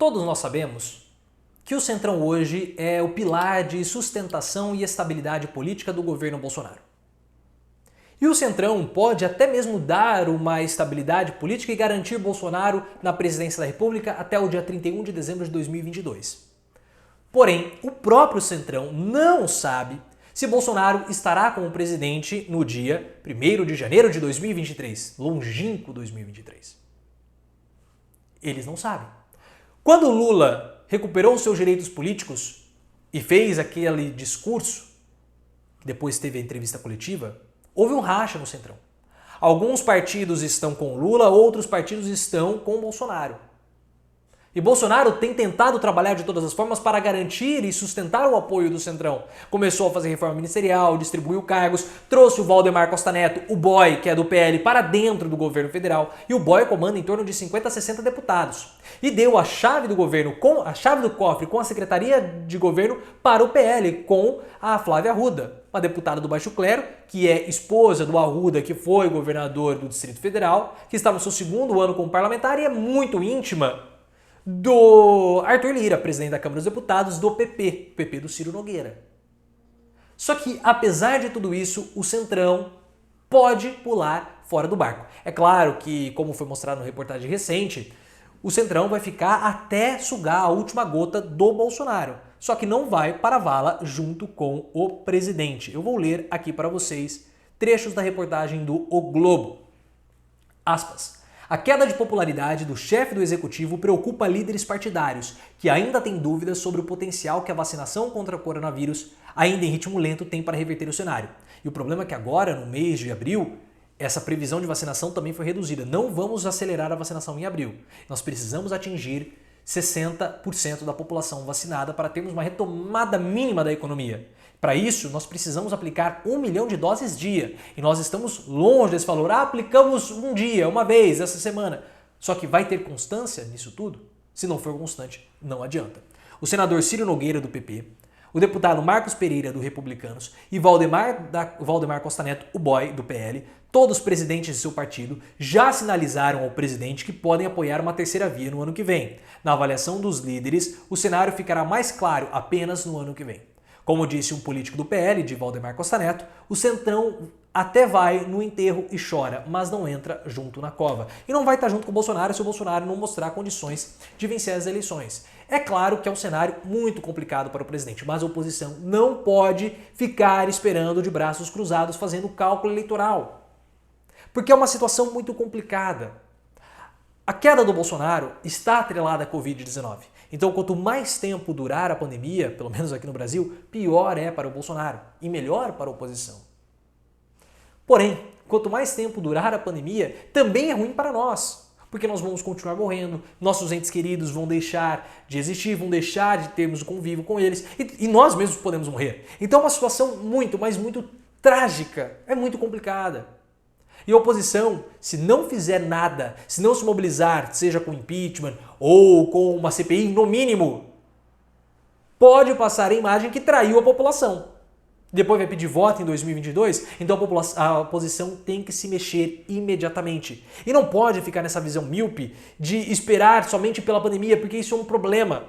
Todos nós sabemos que o Centrão hoje é o pilar de sustentação e estabilidade política do governo Bolsonaro. E o Centrão pode até mesmo dar uma estabilidade política e garantir Bolsonaro na presidência da República até o dia 31 de dezembro de 2022. Porém, o próprio Centrão não sabe se Bolsonaro estará como presidente no dia 1º de janeiro de 2023, longínquo 2023. Eles não sabem. Quando Lula recuperou seus direitos políticos e fez aquele discurso, depois teve a entrevista coletiva, houve um racha no Centrão. Alguns partidos estão com Lula, outros partidos estão com Bolsonaro. E Bolsonaro tem tentado trabalhar de todas as formas para garantir e sustentar o apoio do Centrão. Começou a fazer reforma ministerial, distribuiu cargos, trouxe o Valdemar Costa Neto, o boy, que é do PL, para dentro do governo federal. E o boy comanda em torno de 50 a 60 deputados. E deu a chave do governo, a chave do cofre com a Secretaria de Governo para o PL, com a Flávia Arruda, uma deputada do Baixo Clero, que é esposa do Arruda, que foi governador do Distrito Federal, que está no seu 2º ano como parlamentar e é muito íntima do Arthur Lira, presidente da Câmara dos Deputados, do PP do Ciro Nogueira. Só que, apesar de tudo isso, o Centrão pode pular fora do barco. É claro que, como foi mostrado na reportagem recente, o Centrão vai ficar até sugar a última gota do Bolsonaro. Só que não vai para a vala junto com o presidente. Eu vou ler aqui para vocês trechos da reportagem do O Globo. Aspas. A queda de popularidade do chefe do executivo preocupa líderes partidários, que ainda têm dúvidas sobre o potencial que a vacinação contra o coronavírus, ainda em ritmo lento, tem para reverter o cenário. E o problema é que agora, no mês de abril, essa previsão de vacinação também foi reduzida. Não vamos acelerar a vacinação em abril. Nós precisamos atingir 60% da população vacinada para termos uma retomada mínima da economia. Para isso, nós precisamos aplicar 1 milhão de doses dia. E nós estamos longe desse valor. Aplicamos um dia, uma vez, essa semana. Só que vai ter constância nisso tudo? Se não for constante, não adianta. O senador Ciro Nogueira, do PP, o deputado Marcos Pereira, do Republicanos, e Valdemar Costa Neto, o boy, do PL, todos presidentes de seu partido, já sinalizaram ao presidente que podem apoiar uma terceira via no ano que vem. Na avaliação dos líderes, o cenário ficará mais claro apenas no ano que vem. Como disse um político do PL, de Valdemar Costa Neto, o Centrão até vai no enterro e chora, mas não entra junto na cova. E não vai estar junto com o Bolsonaro se o Bolsonaro não mostrar condições de vencer as eleições. É claro que é um cenário muito complicado para o presidente, mas a oposição não pode ficar esperando de braços cruzados fazendo cálculo eleitoral. Porque é uma situação muito complicada. A queda do Bolsonaro está atrelada à Covid-19. Então, quanto mais tempo durar a pandemia, pelo menos aqui no Brasil, pior é para o Bolsonaro e melhor para a oposição. Porém, quanto mais tempo durar a pandemia, também é ruim para nós, porque nós vamos continuar morrendo, nossos entes queridos vão deixar de existir, vão deixar de termos o convívio com eles e nós mesmos podemos morrer. Então é uma situação muito, mas muito trágica, é muito complicada. E a oposição, se não fizer nada, se não se mobilizar, seja com impeachment ou com uma CPI, no mínimo, pode passar a imagem que traiu a população. Depois vai pedir voto em 2022, então a oposição tem que se mexer imediatamente. E não pode ficar nessa visão míope de esperar somente pela pandemia, porque isso é um problema.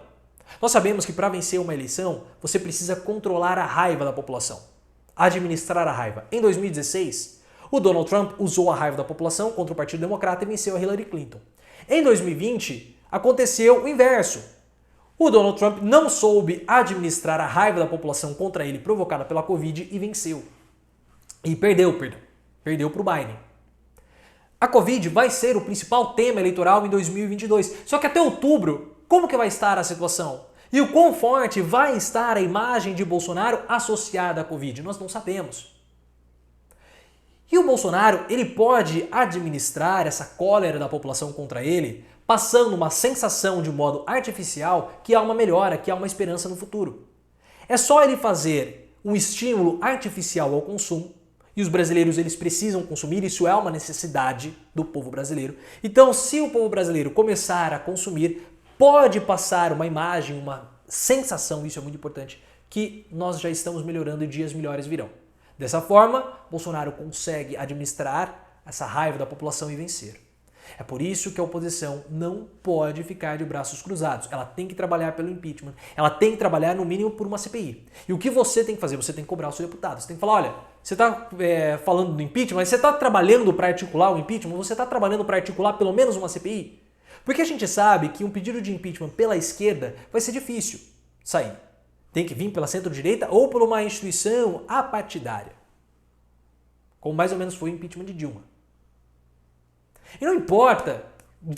Nós sabemos que para vencer uma eleição, você precisa controlar a raiva da população, administrar a raiva. Em 2016... o Donald Trump usou a raiva da população contra o Partido Democrata e venceu a Hillary Clinton. Em 2020, aconteceu o inverso. O Donald Trump não soube administrar a raiva da população contra ele provocada pela Covid e venceu. E perdeu para o Biden. A Covid vai ser o principal tema eleitoral em 2022. Só que até outubro, como que vai estar a situação? E o quão forte vai estar a imagem de Bolsonaro associada à Covid? Nós não sabemos. E o Bolsonaro, ele pode administrar essa cólera da população contra ele, passando uma sensação de modo artificial que há uma melhora, que há uma esperança no futuro. É só ele fazer um estímulo artificial ao consumo, e os brasileiros eles precisam consumir, isso é uma necessidade do povo brasileiro. Então, se o povo brasileiro começar a consumir, pode passar uma imagem, uma sensação, isso é muito importante, que nós já estamos melhorando e dias melhores virão. Dessa forma, Bolsonaro consegue administrar essa raiva da população e vencer. É por isso que a oposição não pode ficar de braços cruzados. Ela tem que trabalhar pelo impeachment. Ela tem que trabalhar, no mínimo, por uma CPI. E o que você tem que fazer? Você tem que cobrar o seu deputado. Você tem que falar, olha, você está falando do impeachment, mas você está trabalhando para articular o impeachment? Você está trabalhando para articular pelo menos uma CPI? Porque a gente sabe que um pedido de impeachment pela esquerda vai ser difícil sair. Tem que vir pela centro-direita ou por uma instituição apartidária. Como mais ou menos foi o impeachment de Dilma. E não importa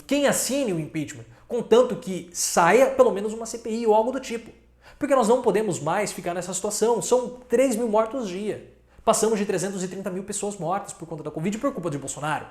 quem assine o impeachment, contanto que saia pelo menos uma CPI ou algo do tipo. Porque nós não podemos mais ficar nessa situação. São 3 mil mortos dia. Passamos de 330 mil pessoas mortas por conta da Covid por culpa de Bolsonaro.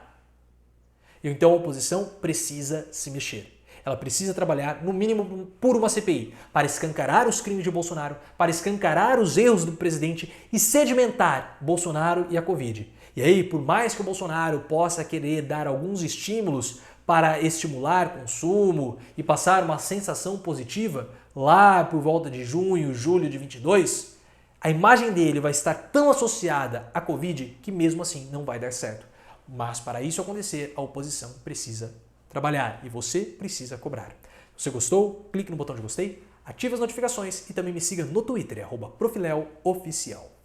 Então a oposição precisa se mexer. Ela precisa trabalhar, no mínimo, por uma CPI, para escancarar os crimes de Bolsonaro, para escancarar os erros do presidente e sedimentar Bolsonaro e a Covid. E aí, por mais que o Bolsonaro possa querer dar alguns estímulos para estimular consumo e passar uma sensação positiva, lá por volta de junho, julho de 22, a imagem dele vai estar tão associada à Covid que mesmo assim não vai dar certo. Mas para isso acontecer, a oposição precisa trabalhar e você precisa cobrar. Se você gostou, clique no botão de gostei, ative as notificações e também me siga no Twitter, @profileoficial.